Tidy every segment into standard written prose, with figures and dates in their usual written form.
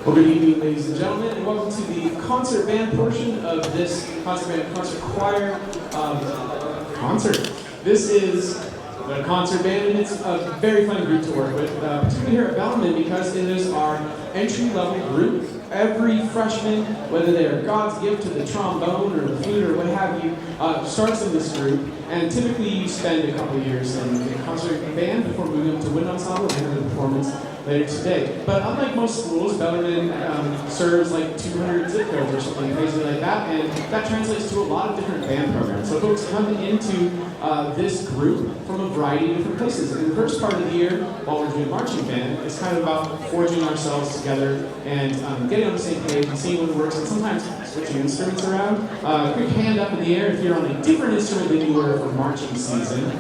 Well, good evening, ladies and gentlemen, and welcome to the concert band portion of this concert choir concert. This is the concert band, and it's a very fun group to work with, particularly here at Bellarmine, because it is our entry-level group. Every freshman, whether they are God's gift to the trombone or the flute or what have you, starts in this group. And typically you spend a couple years in the concert band before moving up to wind ensemble and enter the performance later today. But unlike most schools, Bellarmine serves like 200 zip codes or something crazy like that, and that translates to a lot of different band programs. So folks come into this group from a variety of different places. And the first part of the year, while we're doing marching band, it's kind of about forging ourselves together and getting on the same page and seeing what works, and sometimes switching instruments around. Quick hand up in the air if you're on a different instrument than you were for marching season.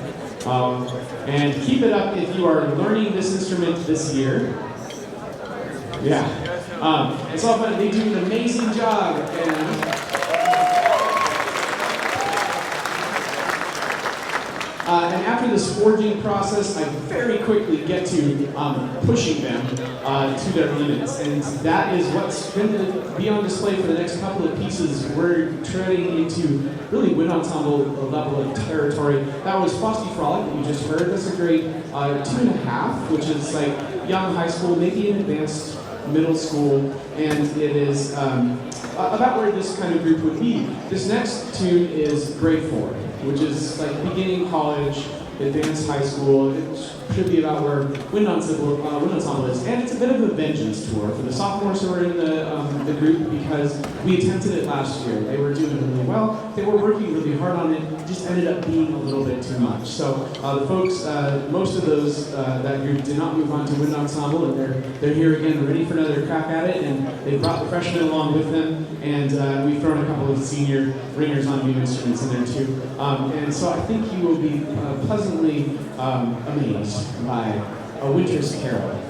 And keep it up if you are learning this instrument this year. Yeah. It's all fun. They do an amazing job. And after this forging process, I very quickly get to pushing them to their limits. And that is what's going to be on display for the next couple of pieces. We're treading into really wind ensemble level of territory. That was Frosty Frolic that you just heard. That's a grade 2.5, which is like young high school, maybe an advanced middle school. And it is about where this kind of group would be. This next tune is grade 4. Which is like beginning college, advanced high school. It should be about where wind ensemble is. And it's a bit of a vengeance tour for the sophomores who are in the group, because we attempted it last year. They were doing really well. They were working really hard on it. It just ended up being a little bit too much. So the folks, most of those, that group did not move on to wind ensemble, and they're here again, ready for another crack at it. And they brought the freshmen along with them. And we've thrown a couple of senior ringers on new instruments in there too. And so I think you will be pleasantly amazed by A Winter's Carol.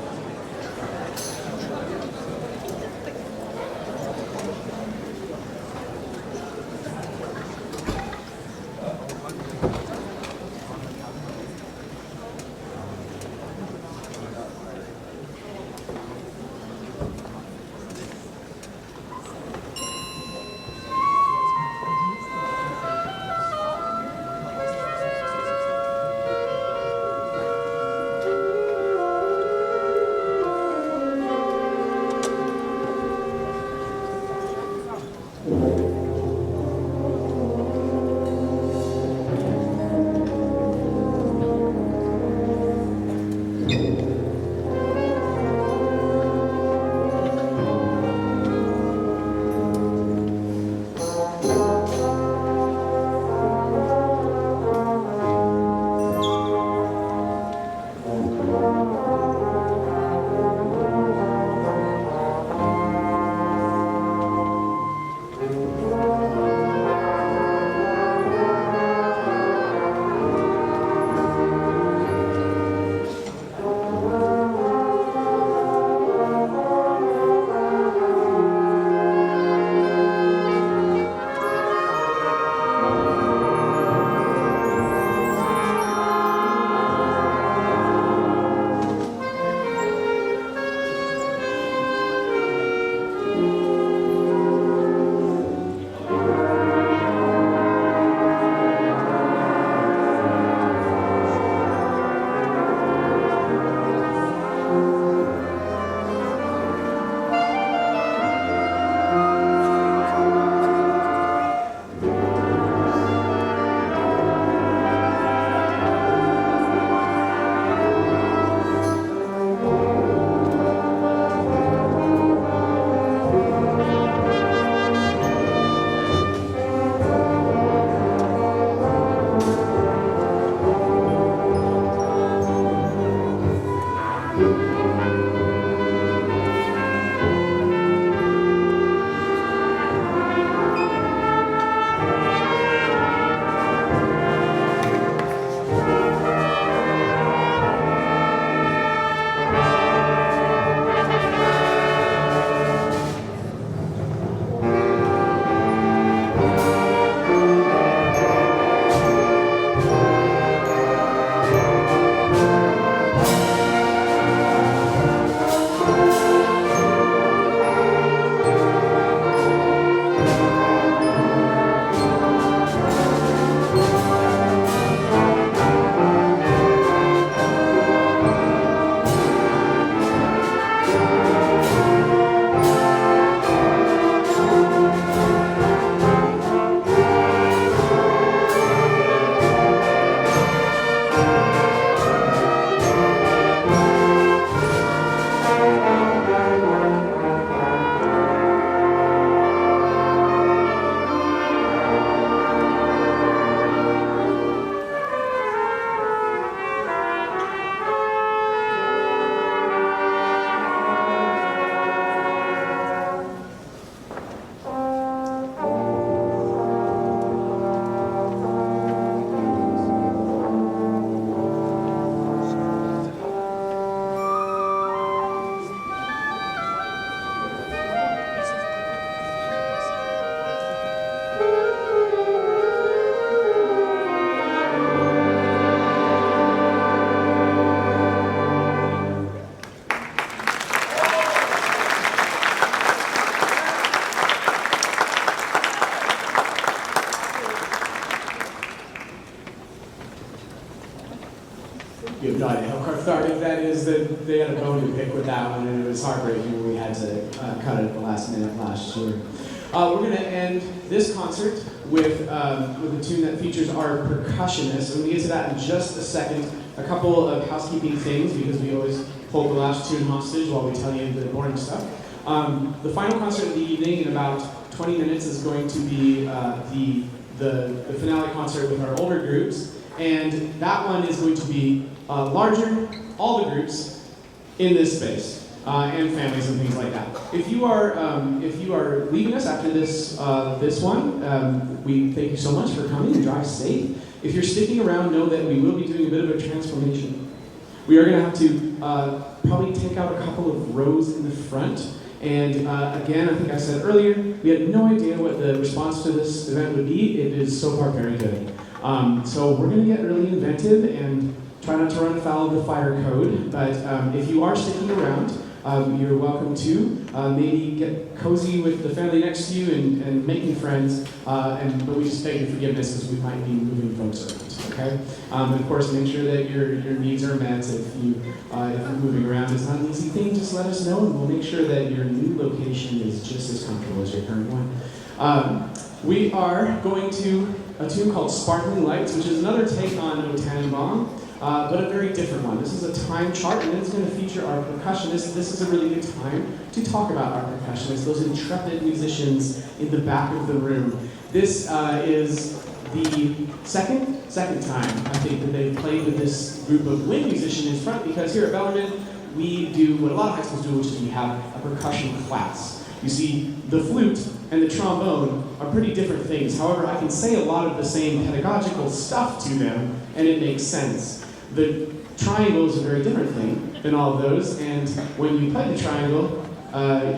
cathartic that is that they had a bone to pick with that one, and it was heartbreaking when we had to cut it at the last minute last year. We're going to end this concert with a tune that features our percussionist, and we'll get to that in just a second. A couple of housekeeping things, because we always hold the last tune hostage while we tell you the boring stuff. The final concert of the evening, in about 20 minutes, is going to be the finale concert with our older groups, and that one is going to be larger, all the groups in this space, and families and things like that. If you are leaving us after this one, we thank you so much for coming, and drive safe. If you're sticking around, know that we will be doing a bit of a transformation. We are going to have to probably take out a couple of rows in the front. And again, I think I said earlier, we had no idea what the response to this event would be. It is so far very good. So we're going to get really inventive and try not to run afoul of the fire code. But if you are sticking around, you're welcome to maybe get cozy with the family next to you and making friends. But we just beg your forgiveness because we might be moving folks around. Okay? And of course, make sure that your needs are met. If you're moving around, it's not an easy thing. Just let us know, and we'll make sure that your new location is just as comfortable as your current one. We are going to a tune called Sparkling Lights, which is another take on O Tannenbaum, but a very different one. This is a time chart, and it's going to feature our percussionists. This is a really good time to talk about our percussionists, those intrepid musicians in the back of the room. This is the second time, I think, that they've played with this group of wind musicians in front, because here at Bellarmine, we do what a lot of high schools do, which is we have a percussion class. You see, the flute and the trombone are pretty different things. However, I can say a lot of the same pedagogical stuff to them, and it makes sense. The triangle is a very different thing than all of those, and when you play the triangle,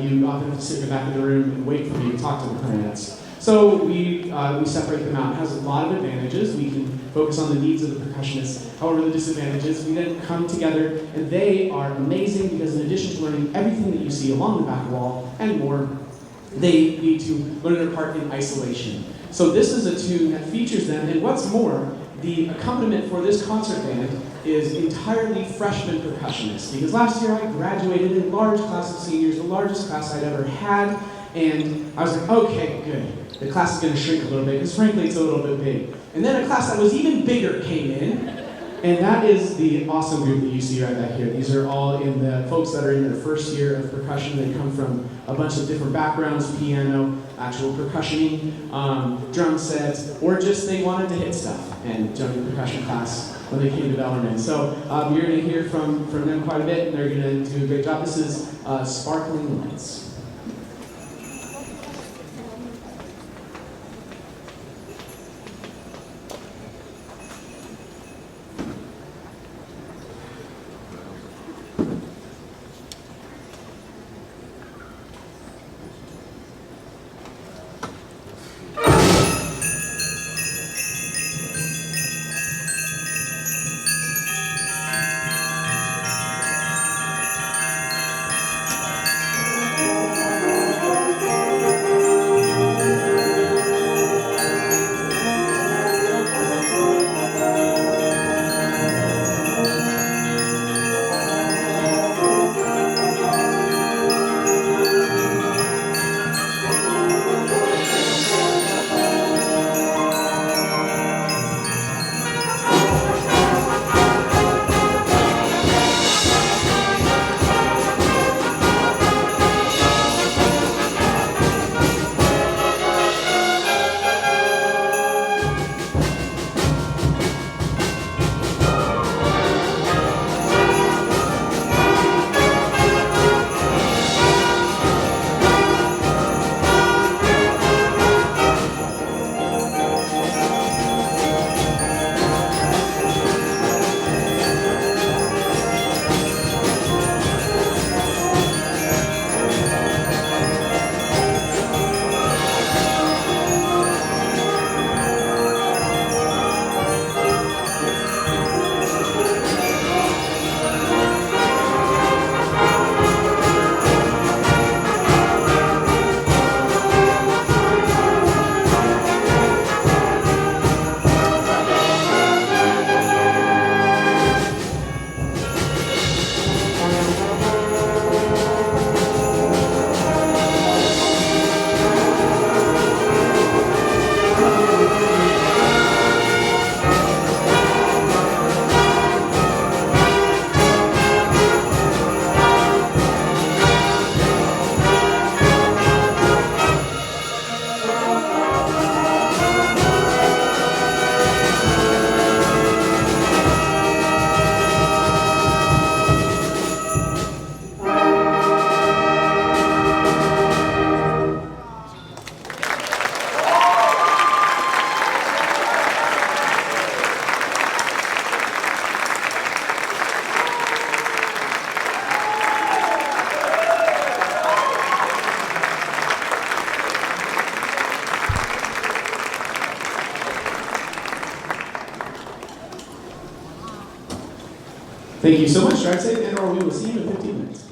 you often have to sit in the back of the room and wait for me to talk to the clarinets. So we separate them out. It has a lot of advantages. We can focus on the needs of the percussionists. However, the disadvantages, we then come together, and they are amazing because in addition to learning everything that you see along the back wall and more, they need to learn their part in isolation. So this is a tune that features them, and what's more, the accompaniment for this concert band is entirely freshman percussionists, because last year I graduated in a large class of seniors, the largest class I'd ever had, and I was like, okay, good. The class is going to shrink a little bit, because frankly, it's a little bit big. And then a class that was even bigger came in, and that is the awesome group that you see right back here. These are all in the folks that are in their first year of percussion. They come from a bunch of different backgrounds, piano, actual percussioning, drum sets, or just they wanted to hit stuff and joined the percussion class when they came to Bellarmine. So you're going to hear from them quite a bit, and they're going to do a great job. This is Sparkling Lights. Thank you so much. Drive safe, and or we will see you in 15 minutes.